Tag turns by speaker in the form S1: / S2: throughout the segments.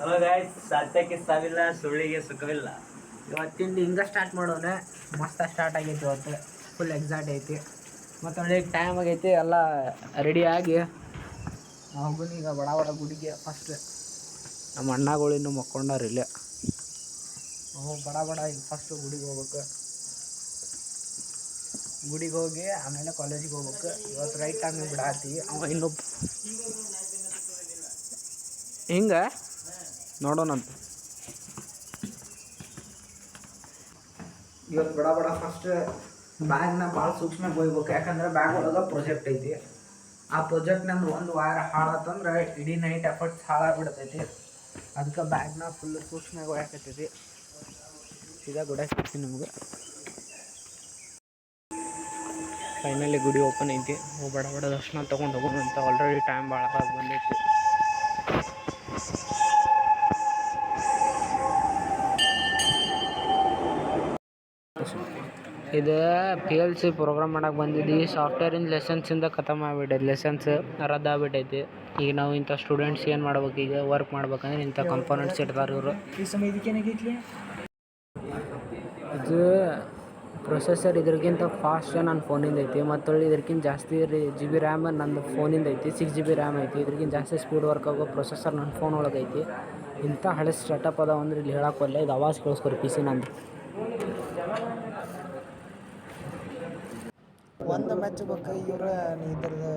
S1: Hello guys, ಸತ್ಯಕ್ಕೆ ಸಾವಿಲ್ಲ, ಸುಳ್ಳಿಗೆ ಸುಖವಿಲ್ಲ.
S2: ಇವತ್ತಿಂದ ಹಿಂಗೆ ಸ್ಟಾರ್ಟ್ ಮಾಡೋಣ. ಮಸ್ತ್ ಸ್ಟಾರ್ಟ್ ಆಗೈತಿ. ಇವತ್ತು ಫುಲ್ ಎಕ್ಸೈಟ್ ಐತಿ. ಮತ್ತು ಒಳ್ಳೆ ಟೈಮ್ ಆಗೈತಿ. ಎಲ್ಲ ರೆಡಿಯಾಗಿ ಹೋಗೋಣ ಈಗ ಬಡ ಬಡ ಗುಡಿಗೆ. ಫಸ್ಟ್ ನಮ್ಮ ಅಣ್ಣಗಳು ಇನ್ನೂ ಮಕ್ಕೊಂಡಾರ ಇಲ್ಲೇ. ಬಡ ಬಡ ಈಗ ಫಸ್ಟು ಗುಡಿಗೆ ಹೋಗ್ಬೇಕು. ಗುಡಿಗೆ ಹೋಗಿ ಆಮೇಲೆ ಕಾಲೇಜಿಗೆ ಹೋಗ್ಬೇಕು. ಇವತ್ತು ರೈಟ್ ಟೈಮಿಗೆ ಬಿಡಾತೀವಿ. ಅವ ಇನ್ನೊಬ್ಬ ಹಿಂಗೆ ನೋಡೋಣಂತ. ಇವತ್ತು ಬಡ ಬಡ ಫಸ್ಟ್ ಬ್ಯಾಗ್ನ ಭಾಳ ಸೂಕ್ಷ್ಮವಾಗಿ ಹೋಗ್ಬೇಕು. ಯಾಕಂದ್ರೆ ಬ್ಯಾಗ್ ಒಳಗೆ ಪ್ರಾಜೆಕ್ಟ್ ಐತಿ. ಆ ಪ್ರಾಜೆಕ್ಟ್ನಂದು ಒಂದು ವಾರ ಹಾಳಾತಂದ್ರೆ ಇಡೀ ನೈಟ್ ಎಫರ್ಟ್ಸ್ ಹಾಳಾಗ್ಬಿಡ್ತೈತಿ. ಅದಕ್ಕೆ ಬ್ಯಾಗ್ನ ಫುಲ್ ಸೂಕ್ಷ್ಮವಾಗಿ ಒಯ್ಯಾಕತ್ತೈತಿ. ಸೀದಾ ಗುಡಿ ಸಿಗ್ತೀನಿ ನಿಮ್ಗೆ. ಫೈನಲಿ ಗುಡಿ ಓಪನ್ ಐತಿ. ಬಡ ಬಡ ದರ್ಶನ ತೊಗೊಂಡು ಹೋಗೋಣಂತ. ಆಲ್ರೆಡಿ ಟೈಮ್ ಭಾಳ ಬಂದೈತಿ. ಇದು PLC ಪ್ರೋಗ್ರಾಮ್ ಮಾಡಕ್ಕೆ ಬಂದಿದ್ದೀವಿ. ಸಾಫ್ಟ್ವೇರಿನ ಲೆಸನ್ಸಿಂದ ಖತಮ್ ಆಗ್ಬಿಟ್ಟೈತಿ. ಲೆಸನ್ಸ್ ರದ್ದಾಗ್ಬಿಟ್ಟೈತಿ. ಈಗ ನಾವು ಇಂಥ ಸ್ಟೂಡೆಂಟ್ಸ್ ಏನು ಮಾಡ್ಬೇಕು, ಈಗ ವರ್ಕ್ ಮಾಡ್ಬೇಕಂದ್ರೆ ಇಂಥ ಕಂಪೋನೆಂಟ್ಸ್ ಇರ್ತಾರೆ ಇವರು. ಇದು ಪ್ರೊಸೆಸರ್ ಇದ್ರಿಗಿಂತ ಫಾಸ್ಟ್ ನನ್ನ ಫೋನಿಂದ ಐತಿ. ಮತ್ತು ಇದಕ್ಕಿಂತ ಜಾಸ್ತಿ GB ರ್ಯಾಮ್ ನಂದು ಫೋನಿಂದ ಐತಿ. 6 GB ರ್ಯಾಮ್ ಐತಿ. ಇದ್ರಿಗಿಂತ ಜಾಸ್ತಿ ಸ್ಪೀಡ್ ವರ್ಕ್ ಆಗೋ ಪ್ರೊಸೆಸರ್ ನನ್ನ ಫೋನ್ ಒಳಗೆ ಐತಿ. ಇಂಥ ಹಳೆ ಸ್ಟಾರ್ಟಪ್ ಅದಾವ ಅಂದ್ರೆ ಇಲ್ಲಿ ಹೇಳೋಕ್ಕೋಲ್ಲ. ಇದು ಆವಾಜ್ ಕೇಳಿಸ್ಕೊರಿ PC ನಂದು.
S3: ಒಂದು ಮೆಚ್ಚಬೇಕು, ಇವ್ರ ಇದ್ರದ್ದು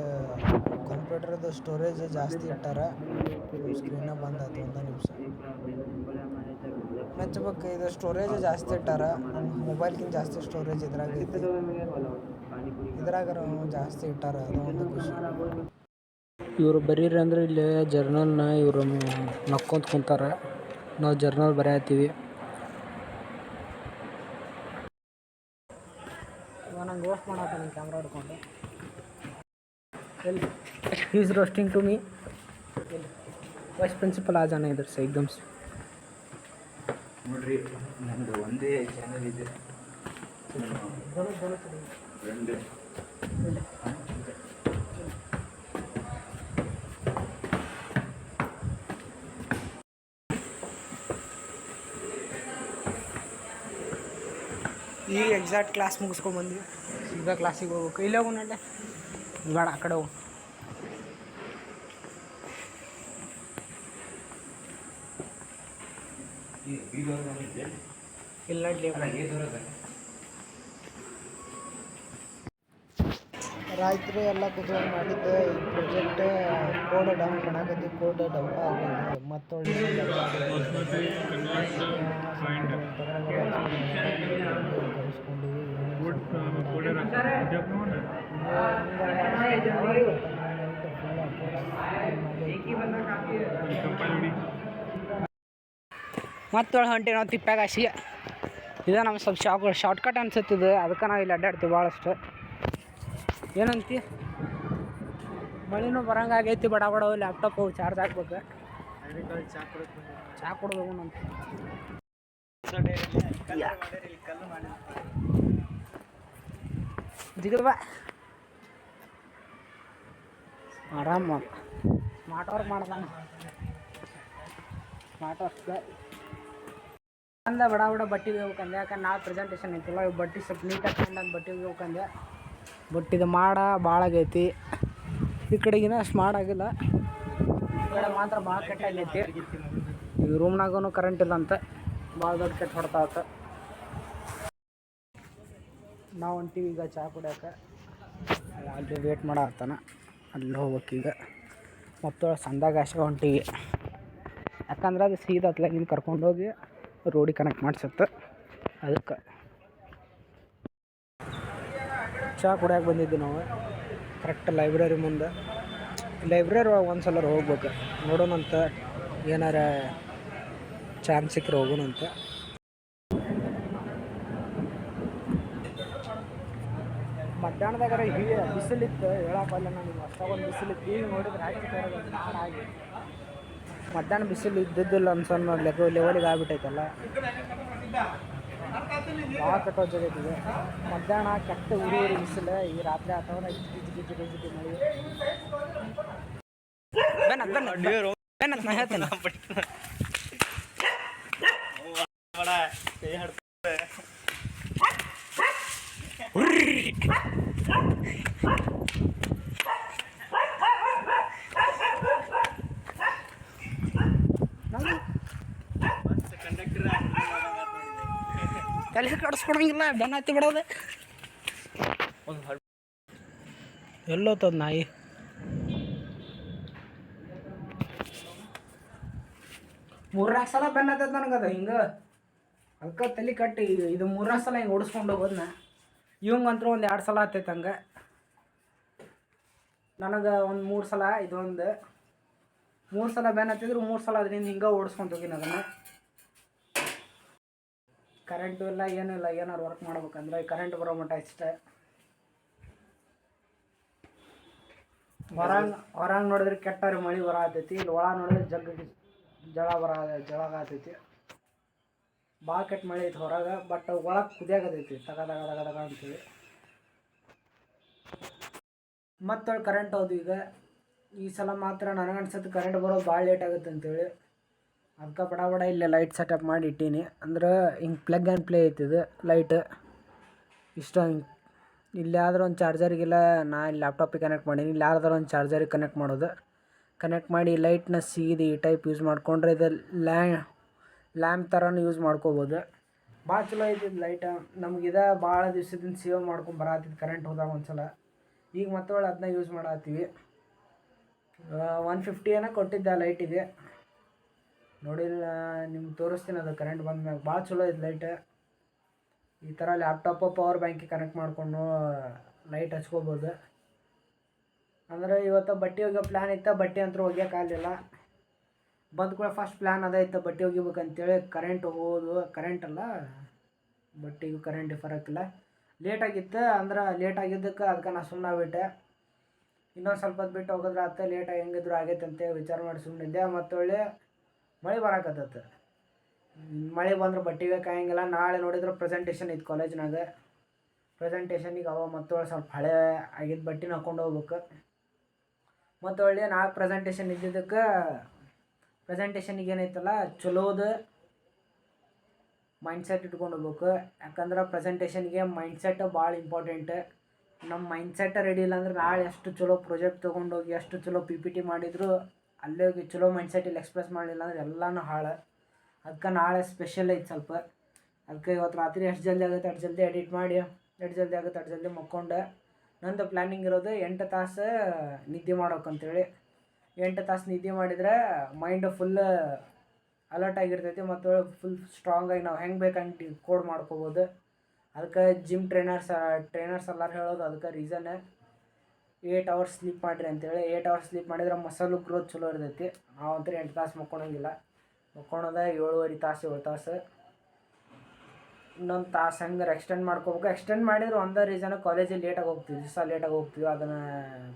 S3: ಕಂಪ್ಯೂಟರ್ದು ಸ್ಟೋರೇಜ್ ಜಾಸ್ತಿ ಇಟ್ಟಾರ. ಸ್ಕ್ರೀನ ಬಂದಾಯ್ತು, ಒಂದು ನಿಮಿಷ. ಮೆಚ್ಚಬೇಕು, ಇದು ಸ್ಟೋರೇಜ್ ಜಾಸ್ತಿ ಇಟ್ಟಾರ. ನನ್ನ ಮೊಬೈಲ್ಗಿಂತ ಜಾಸ್ತಿ ಸ್ಟೋರೇಜ್ ಇದ್ರಾಗ ಐತಿ. ಇದ್ರಾಗ ಜಾಸ್ತಿ ಇಟ್ಟಾರ, ಅದು ಒಂದು ಖುಷಿ.
S2: ಇವರು ಬರೀರಿ ಅಂದ್ರೆ ಇಲ್ಲಿ ಜರ್ನಲ್ನ ಇವರು ನಕ್ಕೊಂತ ಕುಂತಾರೆ. ನಾವು ಜರ್ನಲ್ ಬರೆಯತ್ತೀವಿ. ನಂಗೆ ರೋಸ್ಟ್ ಮಾಡತ್ತ ನನ್ನ ಕ್ಯಾಮ್ರಾ ಹಿಡ್ಕೊಂಡು. ಎಲ್ಲಿ is roasting to me. Vice principal ಆಜಾನ ಇದ್ರ ಸ ಏಕ್ದಮ್
S1: ನೋಡ್ರಿ, ನಂದು ಒಂದೇ ಚಾನಲ್ ಇದೆ.
S2: ಈಗ ಎಕ್ಸಾಕ್ಟ್ ಕ್ಲಾಸ್ ಮುಗಿಸ್ಕೊಂಡ್ಬಂದ್ವಿ. ಸೀದಾ ಕ್ಲಾಸಿಗೆ ಹೋಗ್ಬೇಕು. ಇಲ್ಲೇ ಹೋಗೋಣ. ಬೇಡ, ಆ ಕಡೆ ಹೋಗು. ಇಲ್ಲ
S3: ರಾತ್ರಿ ಎಲ್ಲ ಕುತ್ಕೊಂಡು ಮಾಡಿದ್ದೆ. ಈ ಪ್ರಾಜೆಕ್ಟ್ ಕೋಡ್ ಡಂಪ್ ಮಾಡಾಕತ್ತಿ. ಕೋಡ್ ಡಂಪ್ ಆಗಿದೆ. ಮತ್ತೊಳ್ಳೆ
S2: ಮತ್ತೊಳ್ಳೆ ಹೊಂಟಿ ನಾವು ತಿಪ್ಪಾಗಾಸಿ. ಇದು ನಮ್ಗೆ ಸ್ವಲ್ಪ ಶಾರ್ಟ್ಕಟ್ ಅನ್ಸುತ್ತಿದೆ. ಅದಕ್ಕೆ ನಾವು ಇಲ್ಲಿ ಅಡ್ಡಾಡ್ತೀವಿ ಭಾಳಷ್ಟು. ಏನಂತಿ? ಮಳಿನೂ ಬರಂಗಾಗೈತಿ. ಬಡ ಬಡ ಲ್ಯಾಪ್ಟಾಪ್ ಹೋಗಿ ಚಾರ್ಜ್ ಹಾಕ್ಬೇಕು. ಚಾ ಕುಡ್ದು ಹೋಗೋಣಂತ. ಜಿಗದ ಬಾ, ಆರಾಮ. ಸ್ಮಾರ್ಟ್ ವರ್ಕ್ ಮಾಡ್ದಾನ. ಸ್ಮಾರ್ಟ್ ವರ್ಕ್ ಅಂದ ಬಡ ಬಡ ಬಟ್ಟೆ ಹೋಗ್ಬೇಕಂದೆ. ಯಾಕಂದ್ರೆ ನಾಳೆ ಪ್ರೆಸೆಂಟೇಷನ್ ಐತಿಲ್ಲ. ಬಟ್ಟೆ ಸ್ವಲ್ಪ ನೀಟಾಗಿ ಕಂಡು ಬಟ್ಟೆ ಹೋಗ್ಬೇಕಂದೆ. ಬಟ್ ಇದು ಮಾಡ ಭಾಳ ಆಗೈತಿ. ಈ ಕಡೆಗಿನ ಅಷ್ಟು ಮಾಡಾಗಿಲ್ಲ. ಈ ಕಡೆ ಮಾತ್ರ ಭಾಳ ಕೆಟ್ಟಾಗೈತಿ. ಈ ರೂಮ್ನಾಗೂ ಕರೆಂಟ್ ಇಲ್ಲ ಅಂತ ಭಾಳ ದೊಡ್ಡ ಕೆಟ್ಟ ಹೊಡ್ತಾವತ್ತ. ನಾವು ಹೊಂಟೀವಿ ಈಗ ಚಹಾ ಕುಡಿಯೋಕೆ. ಅಲ್ಲಿ ವೇಟ್ ಮಾಡತ್ತಾನ. ಅಲ್ಲಿ ಹೋಗ್ಬೇಕೀಗ. ಮತ್ತು ಸಂದಾಗಾಶ ಹೊಂಟೀವಿ. ಯಾಕಂದ್ರೆ ಅದು ಸೀದಾ ಹತ್ಲಾಗಿಂದ ಕರ್ಕೊಂಡೋಗಿ ರೋಡಿಗೆ ಕನೆಕ್ಟ್ ಮಾಡಿಸುತ್ತೆ. ಅದಕ್ಕೆ ಚಹಾ ಕುಡಿಯೋಕೆ ಬಂದಿದ್ವಿ ನಾವು. ಕರೆಕ್ಟ್ ಲೈಬ್ರರಿ ಮುಂದೆ. ಲೈಬ್ರರಿ ಒಳಗೆ ಒಂದು ಸಲ ಹೋಗ್ಬೇಕು. ನೋಡೋಣಂತ, ಏನಾರ ಚಾನ್ಸ್ ಸಿಕ್ಕರೆ ಹೋಗೋಣಂತ. ಮಧ್ಯಾಹ್ನದಾಗಾರ ಹೀಗೆ ಬಿಸಿಲಿತ್ತು. ಹೇಳೋಕ್ಕಲ್ಲ, ನನಗೆ ಅಷ್ಟೊಂದು ಬಿಸಿಲಿತ್ತು. ಈಗ ನೋಡಿದ್ರೆ ಹಾಕಿ ಹಾಗೆ ಮಧ್ಯಾಹ್ನ ಬಿಸಿಲು ಇದ್ದಿದ್ದಿಲ್ಲ ಅನ್ಸೋ ಲೆವೆಲಿಗೆ ಆಗ್ಬಿಟ್ಟೈತಲ್ಲ. ಭಾಳ ಕೆಟ್ಟೋಜಾಗೈತಿದೆ. ಮಧ್ಯಾಹ್ನ ಕೆಟ್ಟ ಉರಿ ಬಿಸಿಲು. ಈ ರಾತ್ರಿ ಆತವ್ರ ಜಿಗಿ ಮಳೆ. ನಾ ಹೇಳ್ತೇನೆ. ತಲೆ ಕಡಿಸ್ಕೊಡಂಗಿಲ್ಲ ಬೆನ್ನ ಹತ್ತಿ ಬಿಡೋದು. ಎಲ್ಲೋತದ ನಾಯಿ? ಮೂರ್ನಾಲ್ಕು ಸಲ ಬೆನ್ನ ಹತ್ತದ ನನಗದ ಹಿಂಗೆ. ಅದಕ್ಕೆ ತಲೆ ಕಟ್ಟಿ ಇದು ಮೂರ್ನಾಲ್ಕು ಸಲ ಹಿಂಗೆ ಓಡಿಸ್ಕೊಂಡು ಹೋಗೋದನ್ನ. ಇವಂಗಂತೂ ಒಂದು 2 ಸಲ ಹತ್ತೈತೆ ಹಂಗೆ. ನನಗೆ ಒಂದು 3 ಸಲ ಇದೊಂದು 3 ಸಲ ಬೆನ್ನ ಹತ್ತಿದ್ರು 3 ಸಲ ಅದರಿಂದ ಹಿಂಗೆ ಓಡಿಸ್ಕೊಂಡು ಹೋಗಿನಿ ಅದನ್ನು. ಕರೆಂಟು ಇಲ್ಲ ಏನೂ ಇಲ್ಲ. ಏನಾರು ವರ್ಕ್ ಮಾಡ್ಬೇಕಂದ್ರೆ ಕರೆಂಟ್ ಬರೋ ಮಟ್ಟ ಇಷ್ಟೇ. ಹೊರಂಗೆ ನೋಡಿದ್ರೆ ಕೆಟ್ಟಾರೆ ಮಳೆ ಬರತೈತಿ. ಇಲ್ಲಿ ಒಳ ನೋಡಿದ್ರೆ ಜಳ ಆಗತೈತಿ. ಭಾಳ ಕೆಟ್ಟ ಮಳೆ ಐತಿ ಹೊರಗೆ. ಬಟ್ ಒಳಗೆ ಕುದಿಯಾಗತೈತಿ ತಗದಾಗ ಅಂತೇಳಿ. ಮತ್ತೊಳ್ಳೆ ಕರೆಂಟ್ ಹೌದು. ಈಗ ಈ ಸಲ ಮಾತ್ರ ನನಗನ್ಸತ್ತೆ ಕರೆಂಟ್ ಬರೋದು ಭಾಳ ಲೇಟ್ ಆಗುತ್ತೆ ಅಂತೇಳಿ. ಅದಕ್ಕೆ ಬಡ ಇಲ್ಲೇ ಲೈಟ್ ಸೆಟಪ್ ಮಾಡಿ ಇಟ್ಟೀನಿ. ಅಂದ್ರೆ ಹಿಂಗೆ ಪ್ಲಗ್ ಆ್ಯಂಡ್ ಪ್ಲೇ ಐತಿದು ಲೈಟ್. ಇಷ್ಟ ಹಿಂಗೆ ಇಲ್ಲಿ ಆದ್ರೆ ಒಂದು ಚಾರ್ಜರಿಗೆಲ್ಲ ನಾ ಇಲ್ಲಿ ಲ್ಯಾಪ್ಟಾಪಿಗೆ ಕನೆಕ್ಟ್ ಮಾಡೀನಿ. ಇಲ್ಲಿ ಯಾರ್ದಾರು ಒಂದು ಚಾರ್ಜರಿಗೆ ಕನೆಕ್ಟ್ ಮಾಡೋದು. ಕನೆಕ್ಟ್ ಮಾಡಿ ಲೈಟ್ನ ಸೀದಿ ಈ ಟೈಪ್ ಯೂಸ್ ಮಾಡ್ಕೊಂಡ್ರೆ ಇದು ಲ್ಯಾಂಪ್ ಥರನೂ ಯೂಸ್ ಮಾಡ್ಕೋಬೋದು. ಭಾಳ ಚಲೋ ಐತಿದ್ದು ಲೈಟ. ನಮಗಿದ ಭಾಳ ದಿವ್ಸದಿಂದ ಸೇವ್ ಮಾಡ್ಕೊಂಡು ಬರತ್ತಿದ್ದು ಕರೆಂಟ್ ಹೋದಾಗ ಒಂದ್ಸಲ. ಈಗ ಮತ್ತೆ ಅದನ್ನ ಯೂಸ್ ಮಾಡತ್ತೀವಿ. 150 ಏನೋ ಕೊಟ್ಟಿದ್ದೆ ಆ ಲೈಟಿಗೆ. ನೋಡಿಲ್ಲ ನಿಮ್ಗೆ ತೋರಿಸ್ತೀನಿ ಅದು ಕರೆಂಟ್ ಬಂದ್ಮ್ಯಾಗ. ಭಾಳ ಚಲೋ ಐತೆ ಲೈಟ್. ಈ ಥರ ಲ್ಯಾಪ್ಟಾಪು ಪವರ್ ಬ್ಯಾಂಕಿಗೆ ಕನೆಕ್ಟ್ ಮಾಡಿಕೊಂಡು ಲೈಟ್ ಹಚ್ಕೋಬೋದು. ಅಂದರೆ ಇವತ್ತು ಬಟ್ಟೆ ಒಗೆಯೋ ಪ್ಲ್ಯಾನ್ ಇತ್ತು. ಬಟ್ಟೆ ಅಂತೂ ಒಗ್ಯೋಕ್ಕಾಗಲಿಲ್ಲ. ಬಂದ ಕೂಡ ಫಸ್ಟ್ ಪ್ಲ್ಯಾನ್ ಅದೈತೆ ಬಟ್ಟೆ ಒಗಿಬೇಕಂತೇಳಿ. ಕರೆಂಟ್ ಅಲ್ಲ ಬಟ್ಟೆಗೂ ಕರೆಂಟ್ ಫರಕ್ಕಿಲ್ಲ. ಲೇಟಾಗಿತ್ತು. ಅಂದ್ರೆ ಲೇಟಾಗಿದ್ದಕ್ಕೆ ಅದಕ್ಕೆ ನಾ ಸುಮ್ಮನಾಗ್ಬಿಟ್ಟೆ. ಇನ್ನೊಂದು ಸ್ವಲ್ಪ ಹೊತ್ತು ಬಿಟ್ಟು ಹೋಗಿದ್ರೆ ಆತ ಲೇಟಾಗಿ ಹೆಂಗಿದ್ರು ಆಗೈತೆ ಅಂತೇಳಿ ವಿಚಾರ ಮಾಡಿ ಸುಮ್ಮನಿದ್ದೆ. ಮತ್ತೊಳ್ಳೆ ಮಳೆ ಬರಾಕತ್ತೈತೆ. ಮಳೆ ಬಂದ್ರೆ ಬಟ್ಟೆಗೆ ಕಾಯಂಗಿಲ್ಲ. ನಾಳೆ ನೋಡಿದ್ರೆ ಪ್ರೆಸೆಂಟೇಷನ್ ಇತ್ತು ಕಾಲೇಜ್ನಾಗ. ಪ್ರೆಸೆಂಟೇಷನಿಗೆ ಮತ್ತೊಳ್ಳೆ ಸ್ವಲ್ಪ ಹಳೆ ಆಗಿದ್ದು ಬಟ್ಟೆನ ಹಾಕ್ಕೊಂಡು ಹೋಗ್ಬೇಕು. ಮತ್ತೊಳ್ಳೆ ನಾಳೆ ಪ್ರೆಸೆಂಟೇಷನ್ ಇದ್ದಿದ್ದಕ್ಕೆ ಪ್ರೆಸೆಂಟೇಷನಿಗೆ ಏನೈತಲ್ಲ ಚಲೋದು ಮೈಂಡ್ಸೆಟ್ ಇಟ್ಕೊಂಡು ಹೋಗ್ಬೇಕು. ಯಾಕಂದ್ರೆ ಪ್ರೆಸೆಂಟೇಷನ್ಗೆ ಮೈಂಡ್ಸೆಟ್ ಭಾಳ ಇಂಪಾರ್ಟೆಂಟ್. ನಮ್ಮ ಮೈಂಡ್ಸೆಟ್ ರೆಡಿ ಇಲ್ಲ ಅಂದ್ರೆ ನಾಳೆ ಎಷ್ಟು ಚಲೋ ಪ್ರಾಜೆಕ್ಟ್ ತೊಗೊಂಡೋಗಿ ಎಷ್ಟು ಚಲೋ PPT ಮಾಡಿದ್ರು ಅಲ್ಲೇ ಹೋಗಿ ಚಲೋ ಮೈಂಡ್ಸೆಟ್ ಇಲ್ಲಿ ಎಕ್ಸ್ಪ್ರೆಸ್ ಮಾಡಲಿಲ್ಲ ಅಂದ್ರೆ ಎಲ್ಲನೂ ಹಾಳು. ಅದಕ್ಕೆ ನಾಳೆ ಸ್ಪೆಷಲ್ ಐತೆ ಸ್ವಲ್ಪ. ಅದಕ್ಕೆ ಇವತ್ತು ರಾತ್ರಿ ಎಷ್ಟು ಜಲ್ದಿ ಆಗುತ್ತೆ ಅಷ್ಟು ಜಲ್ದಿ ಎಡಿಟ್ ಮಾಡಿ, ಎಷ್ಟು ಜಲ್ದಿ ಆಗುತ್ತೆ ಅಷ್ಟು ಜಲ್ದಿ ಮಕ್ಕೊಂಡು. ನಂದು ಪ್ಲ್ಯಾನಿಂಗ್ ಇರೋದು 8 ತಾಸು ನಿದ್ದೆ ಮಾಡೋಕ್ಕಂತೇಳಿ. 8 ತಾಸು ನಿದ್ದೆ ಮಾಡಿದರೆ ಮೈಂಡು ಫುಲ್ ಅಲರ್ಟ್ ಆಗಿರ್ತೈತಿ. ಮತ್ತು ಫುಲ್ ಸ್ಟ್ರಾಂಗಾಗಿ ನಾವು ಹೆಂಗೆ ಬೇಕಂಗೆ ಕೋಡ್ ಮಾಡ್ಕೋಬೋದು. ಅದಕ್ಕೆ ಜಿಮ್ ಟ್ರೈನರ್ಸ್ ಎಲ್ಲರೂ ಹೇಳೋದು ಅದಕ್ಕೆ ರೀಸನ್ 8 ಅವರ್ಸ್ ಸ್ಲೀಪ್ ಮಾಡಿರಿ ಅಂತೇಳಿ. 8 ಅವರ್ಸ್ ಸ್ಲೀಪ್ ಮಾಡಿದ್ರೆ ಮಸಲು ಗ್ರೋತ್ ಚಲೋ ಇರ್ತೈತಿ. ನಾವಂತೂ 8 ತಾಸು ಮಕ್ಕೊಳಂಗಿಲ್ಲ. ಮಕ್ಕೊಳೋದ 7 ತಾಸು. ಇನ್ನೊಂದು ತಾಸು ಹಂಗಾರೆ ಎಕ್ಸ್ಟೆಂಡ್ ಮಾಡ್ಕೋಬೇಕು. ಎಕ್ಸ್ಟೆಂಡ್ ಮಾಡಿದ್ರೆ ಒಂದೇ ರೀಸನ್ ಕಾಲೇಜಿಗೆ ಲೇಟಾಗಿ ಹೋಗ್ತೀವಿ. ದಿವಸ ಲೇಟಾಗಿ ಹೋಗ್ತೀವಿ. ಅದನ್ನು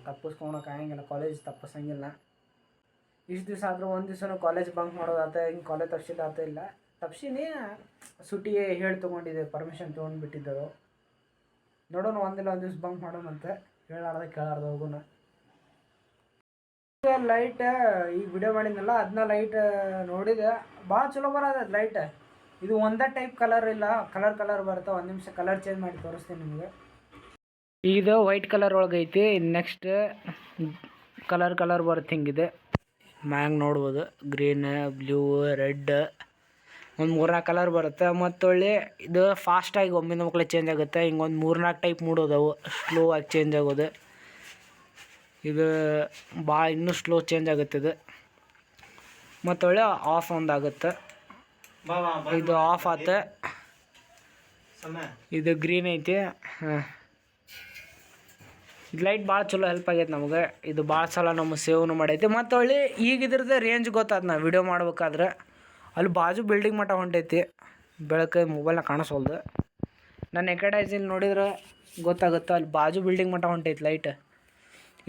S2: ತಪ್ಪಿಸ್ಕೊಳಕ್ಕೆ ಆಗಂಗಿಲ್ಲ. ಕಾಲೇಜ್ ತಪ್ಪಿಸಂಗಿಲ್ಲ. ಇಷ್ಟು ದಿವಸ ಆದರೂ ಒಂದು ದಿವಸನೂ ಕಾಲೇಜ್ ಬಂಕ್ ಮಾಡೋದಾತ ಹಿಂಗೆ ಕಾಲೇಜ್ ತಪ್ಸಿದಾತ ಇಲ್ಲ. ತಪ್ಸಿನಿ ಸುಟಿ ಹೇಳಿ ತೊಗೊಂಡಿದ್ದೆ. ಪರ್ಮಿಷನ್ ತೊಗೊಂಡ್ಬಿಟ್ಟಿದ್ದೆವು. ನೋಡೋಣ ಒಂದು ದಿವ್ಸ ಬಂಕ್ ಮಾಡೋಣಂತ. ಕೇಳಾರ್ದ ಹೋಗೋಣ. ಲೈಟ್ ಈಗ ವಿಡಿಯೋ ಮಾಡಿದ್ನಲ್ಲ ಅದನ್ನ ಲೈಟ್ ನೋಡಿದೆ. ಭಾಳ ಚಲೋ ಬರೋದು ಲೈಟ್. ಇದು ಒಂದೇ ಟೈಪ್ ಕಲರ್ ಇಲ್ಲ. ಕಲರ್ ಬರುತ್ತೆ. ಒಂದು ನಿಮಿಷ ಕಲರ್ ಚೇಂಜ್ ಮಾಡಿ ತೋರಿಸ್ತೀನಿ ನಿಮಗೆ. ಇದು ವೈಟ್ ಕಲರ್ ಒಳಗೈತಿ. ನೆಕ್ಸ್ಟ್ ಕಲರ್ ಬರುತ್ತೆ ಹಿಂಗಿದೆ. ಮ್ಯಾಂಗ್ ನೋಡ್ಬೋದು ಗ್ರೀನ್, ಬ್ಲೂ, ರೆಡ್ ಒಂದು 3-4 ಕಲರ್ ಬರುತ್ತೆ. ಮತ್ತೊಳ್ಳೆ ಇದು ಫಾಸ್ಟಾಗಿ ಒಮ್ಮಿಂದ ಮಕ್ಕಳು ಚೇಂಜ್ ಆಗುತ್ತೆ. ಹಿಂಗೆ ಒಂದು 3-4 ಟೈಪ್ ಮೂಡೋದವು ಸ್ಲೋ ಆಗಿ ಚೇಂಜ್ ಆಗೋದು. ಇದು ಭಾಳ ಇನ್ನೂ ಸ್ಲೋ ಚೇಂಜ್ ಆಗುತ್ತೆ ಇದು. ಮತ್ತೊಳ್ಳೆ ಆಫ್ ಒಂದಾಗುತ್ತೆ. ಇದು ಆಫ್ ಆತ. ಇದು ಗ್ರೀನ್ ಐತಿ. ಇದು ಲೈಟ್ ಭಾಳ ಚಲೋ ಹೆಲ್ಪ್ ಆಗೈತೆ ನಮಗೆ. ಇದು ಭಾಳ ಸಲ ನಮ್ಮ ಸೇವ್ನು ಮಾಡೈತಿ. ಮತ್ತೊಳ್ಳೆ ಈಗ ಇದ್ರದ್ದು ರೇಂಜ್ ಗೊತ್ತಾದ ನಾವು ವಿಡಿಯೋ ಮಾಡ್ಬೇಕಾದ್ರೆ. ಅಲ್ಲಿ ಬಾಜು ಬಿಲ್ಡಿಂಗ್ ಮಟ್ಟ ಹೊಂಟೈತಿ. ಬೆಳಕು ಮೊಬೈಲ್ನಾಗ ಕಾಣಿಸೋಲ್ದು. ನಾನು ಎಕಡೈಸಲ್ಲಿ ನೋಡಿದ್ರೆ ಗೊತ್ತಾಗುತ್ತೆ. ಅಲ್ಲಿ ಬಾಜು ಬಿಲ್ಡಿಂಗ್ ಮಟ್ಟ ಹೊಂಟೈತಿ ಲೈಟ್.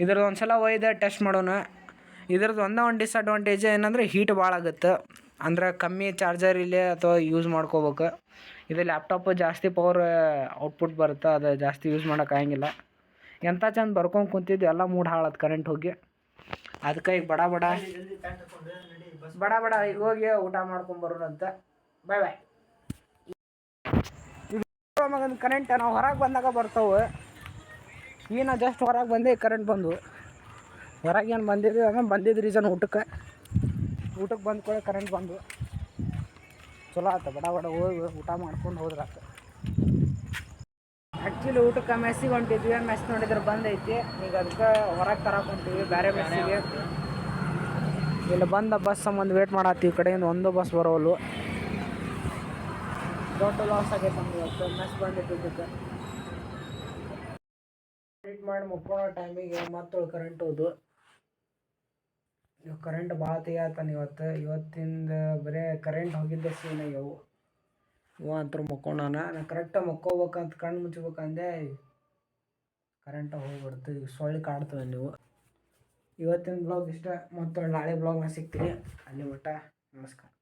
S2: ಇದ್ರದ್ದು ಒಂದು ಸಲ ಒಯ್ದೆ ಟೆಸ್ಟ್ ಮಾಡೋಣ. ಇದ್ರದ್ದು ಒಂದು ಡಿಸ್ಅಡ್ವಾಂಟೇಜ್ ಏನಂದರೆ ಹೀಟ್ ಭಾಳ ಆಗುತ್ತೆ. ಅಂದ್ರೆ ಕಮ್ಮಿ ಚಾರ್ಜರ್ ಇಲ್ಲೇ ಅಥವಾ ಯೂಸ್ ಮಾಡ್ಕೋಬೇಕು. ಇದು ಲ್ಯಾಪ್ಟಾಪು ಜಾಸ್ತಿ ಪವರ್ ಔಟ್ಪುಟ್ ಬರುತ್ತೆ. ಅದು ಜಾಸ್ತಿ ಯೂಸ್ ಮಾಡೋಕ್ಕಾಗಂಗಿಲ್ಲ. ಎಂಥ ಚಂದ ಬರ್ಕೊಂಡು ಕುಂತಿದ್ದು ಎಲ್ಲ ಮೂಡ್ ಹಾಳದು ಕರೆಂಟ್ ಹೋಗಿ. ಅದಕ್ಕೆ ಈಗ ಬಡ ಈಗ ಹೋಗಿ ಊಟ ಮಾಡ್ಕೊಂಬರೋಣಂತ. ಬಾಯ್. ಮಗನ ಕರೆಂಟ್ ನಾವು ಹೊರಗೆ ಬಂದಾಗ ಬರ್ತಾವೆ. ಈಗ ನಾವು ಜಸ್ಟ್ ಹೊರಗೆ ಬಂದೆ ಕರೆಂಟ್ ಬಂದು. ಹೊರಗೆ ಏನು ಬಂದಿದ್ವಿ ಅಂದ್ರೆ ಬಂದಿದ್ದು ರೀಸನ್ ಊಟಕ್ಕೆ ಬಂದ ಕೂಡ ಕರೆಂಟ್ ಬಂದು ಚಲೋ ಆಯ್ತು. ಬಡ ಹೋಗಿ ಊಟ ಮಾಡ್ಕೊಂಡು ಹೋದ್ರಾತು. ಆ್ಯಕ್ಚುಲಿ ಊಟಕ್ಕೆ ಮೆಸ್ಸಿಗೆ ಹೊಂಟಿದ್ವಿ. ಮೆಸ್ ನೋಡಿದ್ರೆ ಬಂದೈತಿ. ಈಗ ಅದಕ್ಕೆ ಹೊರಗೆ ತರಕ್ಕೆ ಹೊಂಟಿವಿ ಬೇರೆ ಮೆಸ್ಸಿಗೆ. ಇಲ್ಲಿ ಬಂದ ಬಸ್ ಸಂಬಂಧ ವೇಟ್ ಮಾಡತ್ತೀವಿ. ಈ ಕಡೆಯಿಂದ ಒಂದು ಬಸ್ ಬರೋವಲ್ಲು. ದೊಡ್ಡ ಲಾಸ್ ಆಗೈತೆ ನಮ್ಗೆ ಇವತ್ತು ಮೆಸ್ ಬಂದಿದ್ದಕ್ಕೆ. ವೇಟ್ ಮಾಡಿ ಮುಕ್ಕೊಳ್ಳೋ ಟೈಮಿಗೆ ಮತ್ತೊಳು ಕರೆಂಟ್ ಹೋದು. ಇವಾಗ ಕರೆಂಟ್ ಭಾಳ ತೆಗಿತಾನೆ ಇವತ್ತಿಂದ ಬರೀ ಕರೆಂಟ್ ಹೋಗಿದ್ದೆ ಸೀನ್ ಆಗ್ಯಾವು. ಇವ ಅಂತೂ ಮುಕ್ಕೊಂಡಾನ. ನಾನು ಕರೆಕ್ಟಾಗಿ ಮುಕ್ಕೋಬೇಕಂತ ಕಣ್ಣು ಮುಚ್ಬೇಕಂದೆ ಕರೆಂಟ ಹೋಗ್ಬಿಡ್ತು. ಈಗ ಸೊಳ್ಳೆ ಕಾಡ್ತವೆ ನೀವು. ಇವತ್ತಿನ ಬ್ಲಾಗ್ ಇಷ್ಟ. ಮತ್ತು ನಾಳೆ ಬ್ಲಾಗ್ನ ಸಿಗ್ತೀನಿ. ಅಲ್ಲಿ ಮಟ್ಟ ನಮಸ್ಕಾರ.